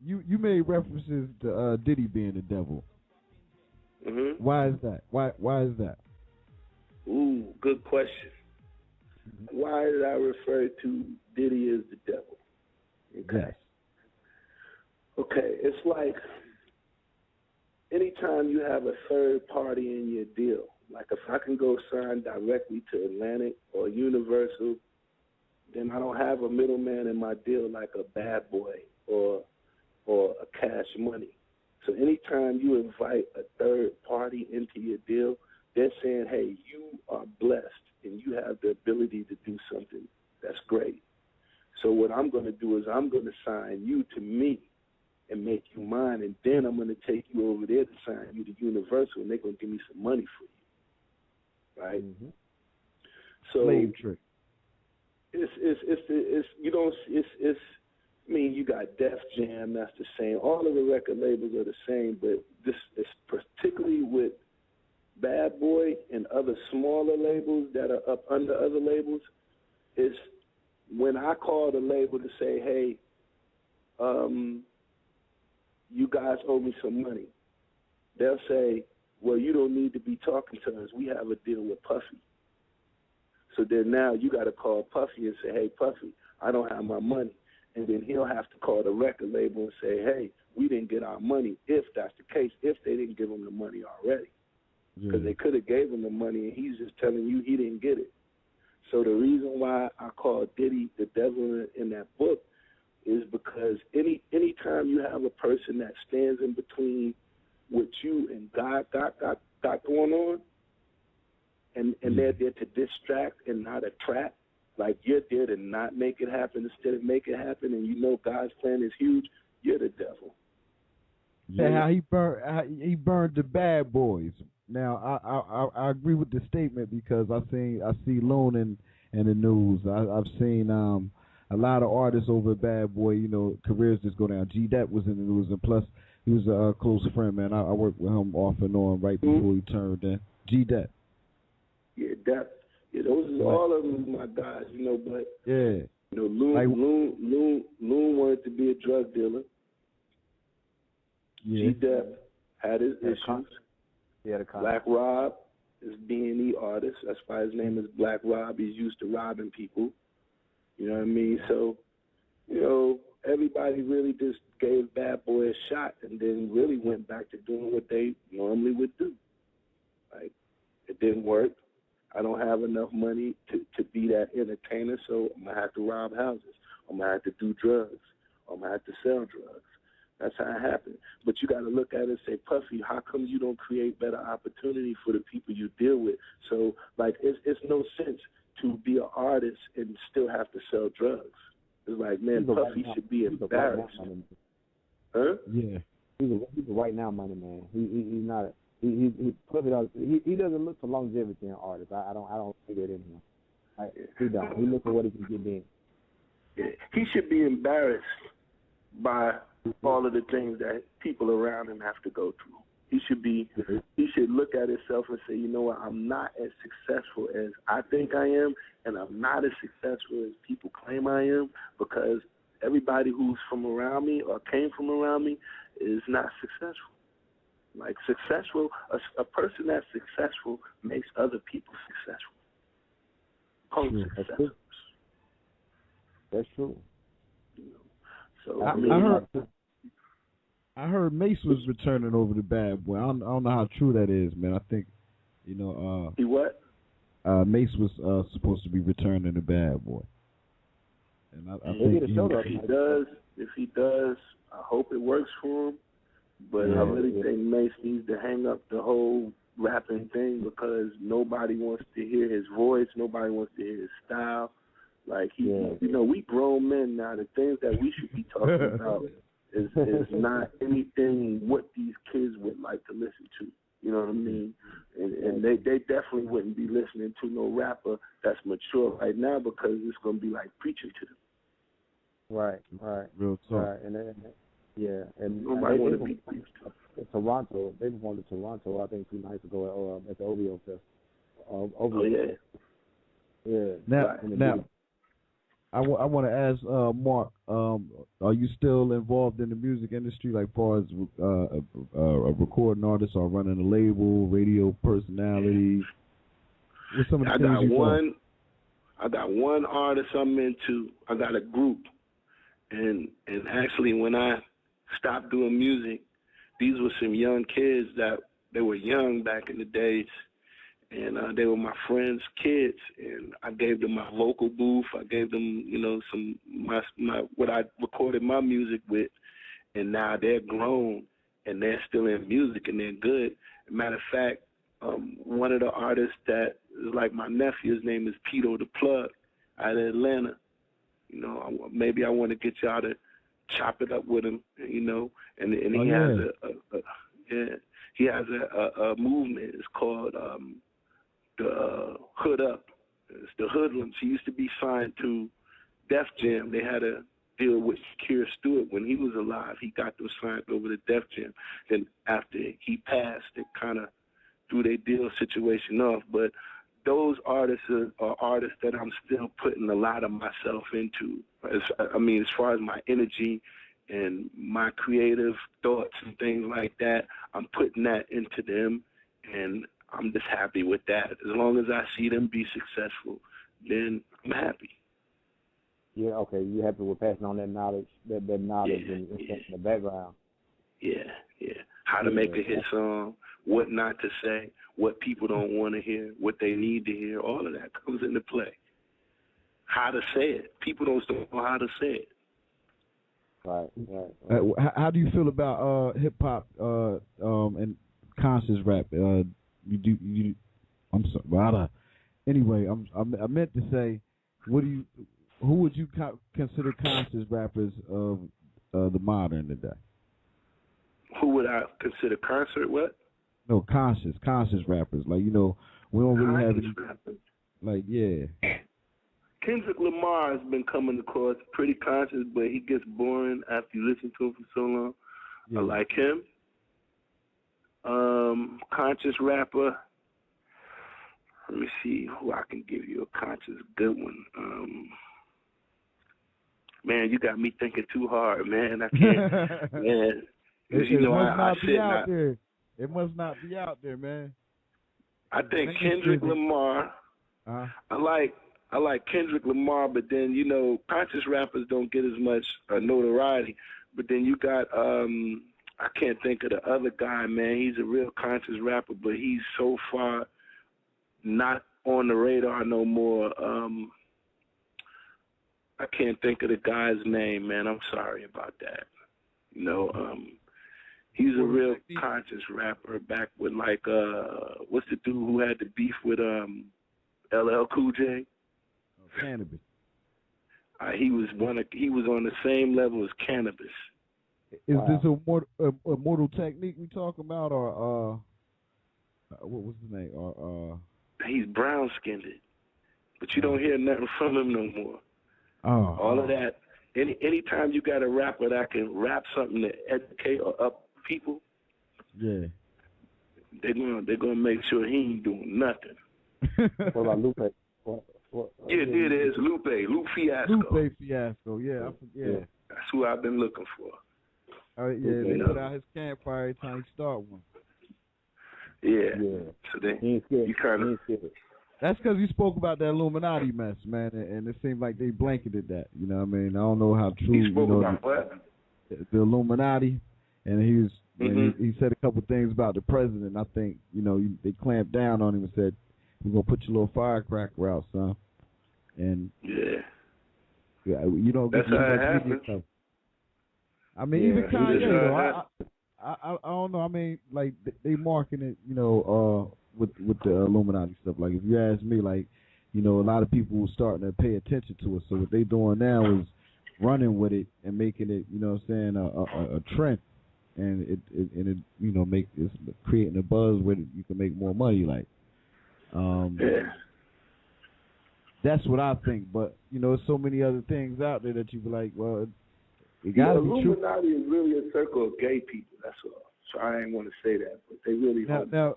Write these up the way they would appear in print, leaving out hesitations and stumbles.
you made references to Diddy being the devil. Mhm. Why is that? Why is that? Ooh, good question. Why did I refer to Diddy as the devil? Okay. Yes. Okay, it's like anytime you have a third party in your deal, like if I can go sign directly to Atlantic or Universal, then I don't have a middleman in my deal like a Bad Boy or a Cash Money. So anytime you invite a third party into your deal, they're saying, hey, you are blessed and you have the ability to do something that's great. So what I'm going to do is I'm going to sign you to me and make you mine, and then I'm going to take you over there to sign you to Universal, and they're going to give me some money for you, right? Mm-hmm. So slave trick. it's I mean, you got Def Jam, that's the same. All of the record labels are the same, but this is particularly with Bad Boy and other smaller labels that are up under other labels, is when I call the label to say, hey, you guys owe me some money, they'll say, well, you don't need to be talking to us. We have a deal with Puffy. So then now you got to call Puffy and say, hey, Puffy, I don't have my money. And then he'll have to call the record label and say, hey, we didn't get our money, if that's the case, if they didn't give him the money already. Because they could have gave him the money, and he's just telling you he didn't get it. So the reason why I call Diddy the devil in that book is because anytime you have a person that stands in between what you and God got going on, and they're there to distract and not attract, like you're there to not make it happen instead of make it happen, and you know God's plan is huge, you're the devil. Yeah, how he burned the Bad Boys. Now I agree with the statement because I see Loon in the news. I've seen a lot of artists over at Bad Boy, careers just go down. G Dep was in the news, and plus he was a close friend, man. I worked with him off and on right before he turned in. G Dep. Yeah, Dep. Yeah, those are all of them my guys, but yeah. Loon wanted to be a drug dealer. Yeah. G Dep had his issues. Black Rob is B&E artist. That's why his name is Black Rob. He's used to robbing people. You know what I mean? So, everybody really just gave Bad Boy a shot and then really went back to doing what they normally would do. Like, it didn't work. I don't have enough money to be that entertainer, so I'm going to have to rob houses. I'm going to have to do drugs. I'm going to have to sell drugs. That's how it happened. But you got to look at it and say, Puffy, how come you don't create better opportunity for the people you deal with? So, it's no sense to be an artist and still have to sell drugs. It's like, man, Puffy should be embarrassed. Huh? Yeah. He's a right now money man. He's not. He doesn't look for longevity in artists. I don't see that in him. He don't. He looks for what he can get in. Yeah. He should be embarrassed by all of the things that people around him have to go through. He should look at himself and say, you know what, I'm not as successful as I think I am, and I'm not as successful as people claim I am, because everybody who's from around me or came from around me is not successful. Like successful, a person that's successful makes other people successful. Successful. That's true. So I heard Mace was returning over to Bad Boy. I don't know how true that is, man. I think, he what? Mace was supposed to be returning to Bad Boy. And I think if he does, I hope it works for him. But I really think Mace needs to hang up the whole rapping thing, because nobody wants to hear his voice. Nobody wants to hear his style. Like, we grown men now. The things that we should be talking about is not anything what these kids would like to listen to. You know what I mean? And they definitely wouldn't be listening to no rapper that's mature right now, because it's going to be like preaching to them. Right. Real talk. Right. And nobody want to be preached to. Toronto, they performed in Toronto, I think 2 nights ago at the OVO Fest. Yeah. Yeah. Now, want to ask Mark, are you still involved in the music industry, like far as a recording artist or running a label, radio personality? What's some of the things you do? I got one artist I'm into. I got a group, and actually when I stopped doing music, these were some young kids that they were young back in the days. And they were my friends' kids, and I gave them my vocal booth. I gave them, some my what I recorded my music with, and now they're grown and they're still in music and they're good. Matter of fact, one of the artists that is like my nephew, his name is Pito the Plug, out of Atlanta. Maybe I want to get y'all to chop it up with him, and he has he has a movement. It's called the Hood Up. It's the Hoodlums. He used to be signed to Def Jam. They had a deal with Keir Stewart when he was alive. He got them signed over to Def Jam. Then after he passed, it kind of threw their deal situation off. But those artists are artists that I'm still putting a lot of myself into. As far as my energy and my creative thoughts and things like that, I'm putting that into them, and I'm just happy with that. As long as I see them be successful, then I'm happy. Yeah, okay. You happy with passing on that knowledge, that knowledge in the background. Yeah. How to make a hit song, what not to say, what people don't want to hear, what they need to hear, all of that comes into play. How to say it. People don't know how to say it. Right. How do you feel about hip hop and conscious rap? I'm sorry. Anyway, I meant to say, who would you consider conscious rappers of the modern today? Who would I consider what? No, conscious rappers. Like, we don't really have any. Rappers. Like, yeah. Kendrick Lamar has been coming across pretty conscious, but he gets boring after you listen to him for so long. Yeah. I like him. Conscious rapper. Let me see who I can give you a conscious good one. Man, you got me thinking too hard, man. I can't, man. It must not be out there. It must not be out there, man. I think Kendrick Lamar. I like Kendrick Lamar, but then conscious rappers don't get as much notoriety. But then you got I can't think of the other guy, man. He's a real conscious rapper, but he's so far not on the radar no more. I can't think of the guy's name, man. I'm sorry about that. He's a real conscious rapper back with what's the dude who had the beef with LL Cool J? Cannabis. He was on the same level as Cannabis. Is this a Mortal Technique we talking about, or what was his name? He's brown skinned, but you don't hear nothing from him no more. All of that. Anytime you got a rapper that can rap something to educate or up people, yeah, they're gonna make sure he ain't doing nothing. What about Lupe? It is Lupe Fiasco. Lupe Fiasco, yeah. That's who I've been looking for. They put out his campfire every time he start one. Yeah. So then you kind of. That's because you spoke about that Illuminati mess, man, and it seemed like they blanketed that. You know what I mean? I don't know how true. He spoke about what? The Illuminati, and he was. Mm-hmm. He said a couple things about the president. I think they clamped down on him and said, "We're gonna put your little firecracker out, son." And you don't get that's how it happens. Stuff. I mean, even Kanye. I don't know. I mean, like they marking it, with the Illuminati stuff. Like if you ask me, like a lot of people were starting to pay attention to it. So what they doing now is running with it and making it, a trend, and it it's creating a buzz where you can make more money. Like, that's what I think. But there's so many other things out there that you be like, well, it gotta be true. Illuminati is really a circle of gay people. That's all. So I ain't want to say that, but they really now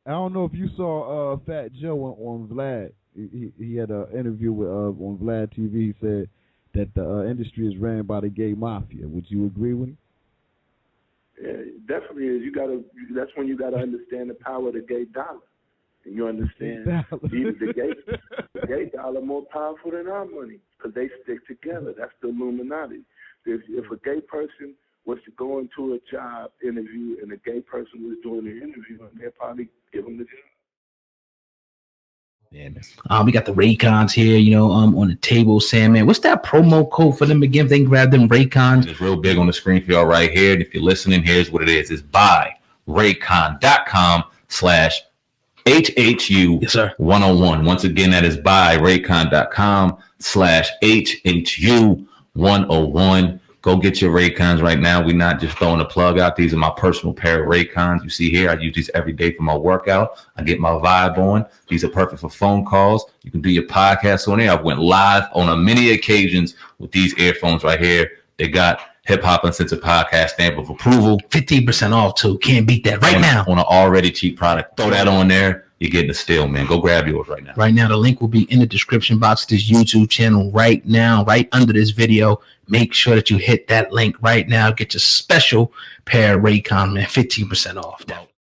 I don't know if you saw Fat Joe on Vlad. He had an interview with on Vlad TV. He said that the industry is ran by the gay mafia. Would you agree with him? Yeah, it definitely is. That's when you gotta understand the power of the gay dollar. And you understand the gay dollar more powerful than our money because they stick together. That's the Illuminati. If a gay person was to go into a job interview and a gay person was doing the interview, they'd probably give them the job. Yeah, we got the Raycons here, on the table. Sam, man, what's that promo code for them again? If they can grab them Raycons. It's real big on the screen for y'all right here. And if you're listening, here's what it is. It's buyraycon.com/HHU yes, sir. 101. Once again, that is buyraycon.com/HHU 101. Go get your Raycons right now. We're not just throwing a plug out. These are my personal pair of Raycons. You see here, I use these every day for my workout. I get my vibe on. These are perfect for phone calls. You can do your podcast on there. I went live on many occasions with these earphones right here. They got Hip Hop Uncensored podcast stamp of approval. 15% off too. Can't beat that now. On an already cheap product. Throw that on there. You're getting a steal, man. Go grab yours right now. Right now, the link will be in the description box of this YouTube channel right now, right under this video. Make sure that you hit that link right now. Get your special pair of Raycon, man. 15% off.